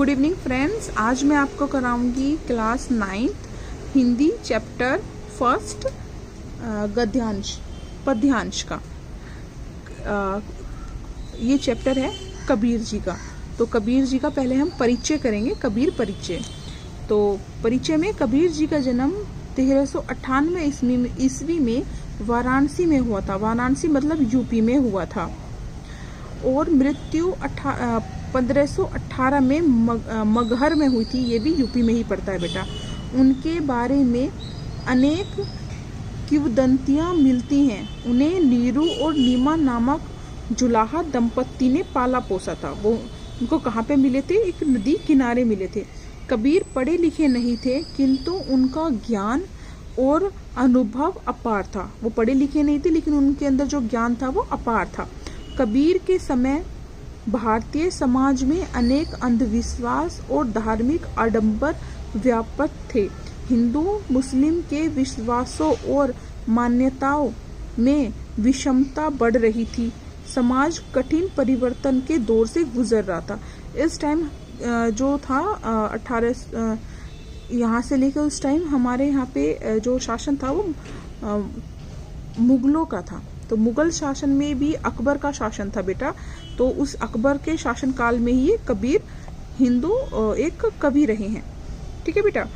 Good evening friends, आज मैं आपको कराऊंगी class 9th Hindi chapter first गद्यांश पद्यांश का। ये चैप्टर है कबीर जी का। तो कबीर जी का पहले हम परिचय करेंगे, कबीर परिचय। तो परिचय में कबीर जी का जन्म 1398 ईस्वी में वाराणसी में हुआ था। वाराणसी मतलब यूपी में हुआ था और मृत्यु 1518 में मगहर में हुई थी। ये भी यूपी में ही पड़ता है बेटा। उनके बारे में अनेक किंवदंतियां मिलती हैं। उन्हें नीरू और नीमा नामक जुलाहा दंपत्ति ने पाला पोसा था। वो उनको कहाँ पे मिले थे? एक नदी किनारे मिले थे। कबीर पढ़े लिखे नहीं थे, किंतु उनका ज्ञान और अनुभव अपार था। वो पढ़े लिखे नहीं थे, लेकिन उनके अंदर जो ज्ञान था वो अपार था। कबीर के समय भारतीय समाज में अनेक अंधविश्वास और धार्मिक आडंबर व्याप्त थे। हिंदू मुस्लिम के विश्वासों और मान्यताओं में विषमता बढ़ रही थी। समाज कठिन परिवर्तन के दौर से गुजर रहा था। इस टाइम जो था 18 यहाँ से लेकर उस टाइम हमारे यहाँ पे जो शासन था वो मुगलों का था। तो मुगल शासन में भी अकबर का शासन था बेटा। तो उस अकबर के शासन काल में ही ये कबीर हिंदू एक कवि रहे हैं। ठीक है बेटा।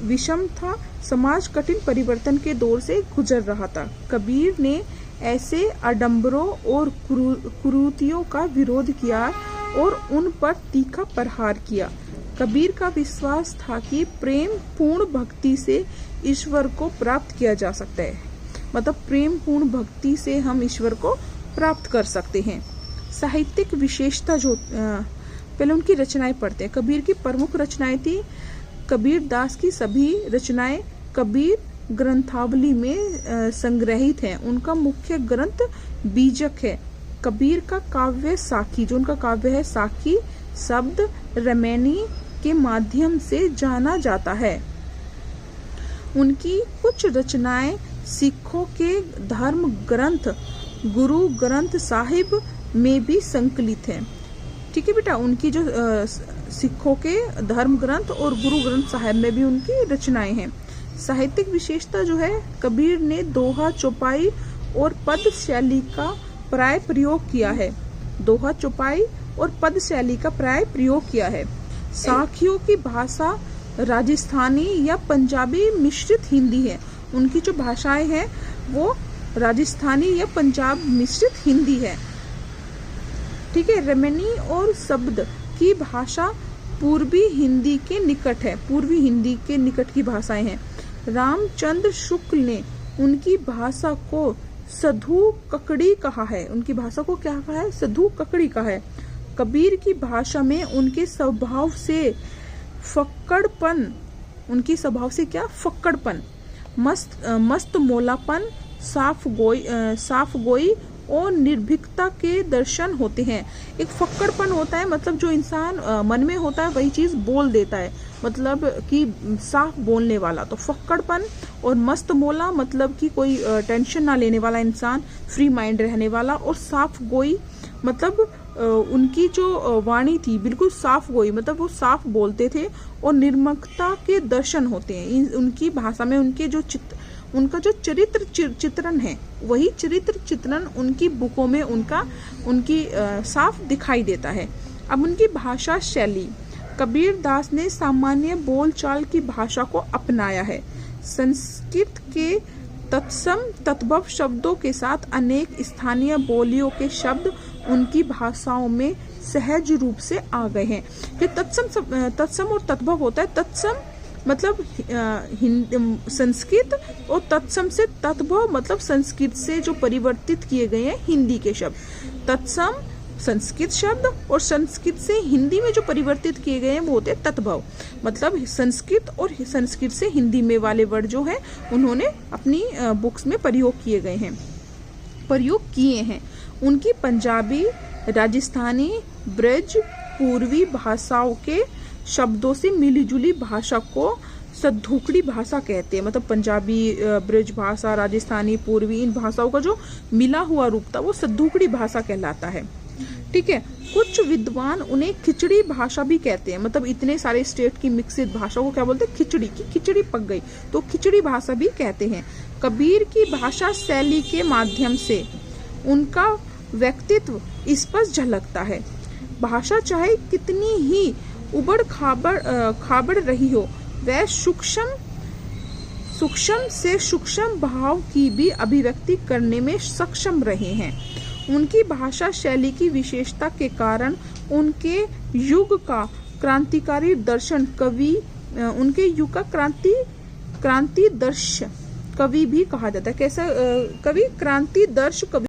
विषम था, समाज कठिन परिवर्तन के दौर से गुजर रहा था। कबीर ने ऐसे आडंबरों और कुरीतियों का विरोध किया और उन पर तीखा प्रहार किया। कबीर का विश्वास था कि प्रेम पूर्ण भक्ति से ईश्वर को प्राप्त किया जा सकता है। मतलब प्रेम पूर्ण भक्ति से हम ईश्वर को प्राप्त कर सकते हैं। साहित्यिक विशेषता जो पहले उनकी रचनाएं पढ़ते हैं। कबीर की प्रमुख रचनाएं थी कबीर दास की सभी रचनाएं कबीर ग्रंथावली में संग्रहित हैं। उनका मुख्य ग्रंथ बीजक है। कबीर का काव्य साखी, जो उनका काव्य है साखी, शब्द रमैनी के माध्यम से जाना जाता है। उनकी कुछ रचनाएं सिखों के धर्म ग्रंथ गुरु ग्रंथ साहिब में भी संकलित है। ठीक है बेटा। उनकी जो सिखों के धर्म ग्रंथ और गुरु ग्रंथ साहिब में भी उनकी रचनाएं हैं। साहित्यिक विशेषता जो है, कबीर ने दोहा चौपाई और पद शैली का प्राय प्रयोग किया है। दोहा चौपाई और पद शैली का प्राय प्रयोग किया है। साखियों की भाषा राजस्थानी या पंजाबी मिश्रित हिंदी है। उनकी जो भाषाएं हैं वो राजस्थानी या पंजाब मिश्रित हिंदी है। ठीक है। रमैनी और शब्द की भाषा पूर्वी हिंदी के निकट है। पूर्वी हिंदी के निकट की भाषाएं हैं। रामचंद्र शुक्ल ने उनकी भाषा को सधु ककड़ी कहा है। उनकी भाषा को क्या कहा है? सधु ककड़ी कहा है। कबीर की भाषा में उनके स्वभाव से फक्कड़पन, उनकी स्वभाव से क्या? फक्कड़पन, मस्त मोलापन, साफ गोई और निर्भीकता के दर्शन होते हैं। एक फक्कड़पन होता है, मतलब जो इंसान मन में होता है वही चीज बोल देता है, मतलब कि साफ बोलने वाला। तो फक्कड़पन और मस्त मोला मतलब कि कोई टेंशन ना लेने वाला इंसान, फ्री माइंड रहने वाला। और साफ गोई मतलब उनकी जो वाणी थी बिल्कुल साफ गोई, मतलब वो साफ बोलते थे। और निर्ममता के दर्शन होते हैं उनकी भाषा में। उनके जो उनका जो चरित्र चित्रण है वही चरित्र चित्रण उनकी बुकों में उनकी साफ दिखाई देता है। अब उनकी भाषा शैली, कबीर दास ने सामान्य बोलचाल की भाषा को अपनाया है। संस्कृत के तत्सम तद्भव शब्दों के साथ अनेक स्थानीय बोलियों के शब्द उनकी भाषाओं में सहज रूप से आ गए हैं। ये तत्सम और तद्भव होता है। तत्सम मतलब संस्कृत और तत्सम से तद्भव मतलब संस्कृत से जो परिवर्तित किए गए हैं हिंदी के शब्द। तत्सम संस्कृत शब्द और संस्कृत से हिंदी में जो परिवर्तित किए गए हैं वो होते हैं तद्भव। मतलब संस्कृत और संस्कृत से हिंदी में वाले वर्ड जो है उन्होंने अपनी बुक्स में प्रयोग किए हैं। उनकी पंजाबी, राजस्थानी, ब्रज, पूर्वी भाषाओं के शब्दों से मिलीजुली भाषा को सद्धुकड़ी भाषा कहते हैं। मतलब पंजाबी, ब्रज भाषा, राजस्थानी, पूर्वी, इन भाषाओं का जो मिला हुआ रूप था वो सद्धुकड़ी भाषा कहलाता है। ठीक है। कुछ विद्वान उन्हें खिचड़ी भाषा भी कहते हैं, मतलब इतने सारे स्टेट की मिक्सित भाषा को क्या बोलते हैं, खिचड़ी की, खिचड़ी पक गई तो खिचड़ी भाषा भी कहते हैं। कबीर की भाषा शैली के माध्यम से उनका व्यक्तित्व स्पष्ट झलकता है। भाषा चाहे कितनी ही उबड़ खाबड़ रही हो, वह सूक्ष्म से सूक्ष्म भाव की भी अभिव्यक्ति करने में सक्षम रहे हैं। उनकी भाषा शैली की विशेषता के कारण उनके युग का क्रांतिकारी दर्शन कवि, उनके युग का क्रांति दर्श कवि भी कहा जाता है। कैसा कवि? क्रांति दर्श कवि।